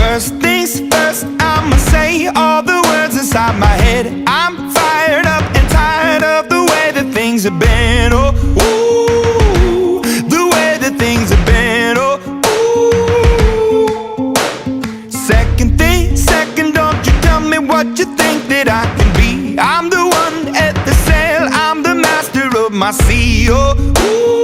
First things first, I'ma say all the words inside my head. I'm fired up and tired of the way that things have been. Oh, ooh, the way that things have been. Oh, ooh. Second, don't you tell me what you think that I can be. I'm the one at the sail, I'm the master of my sea. Oh, ooh.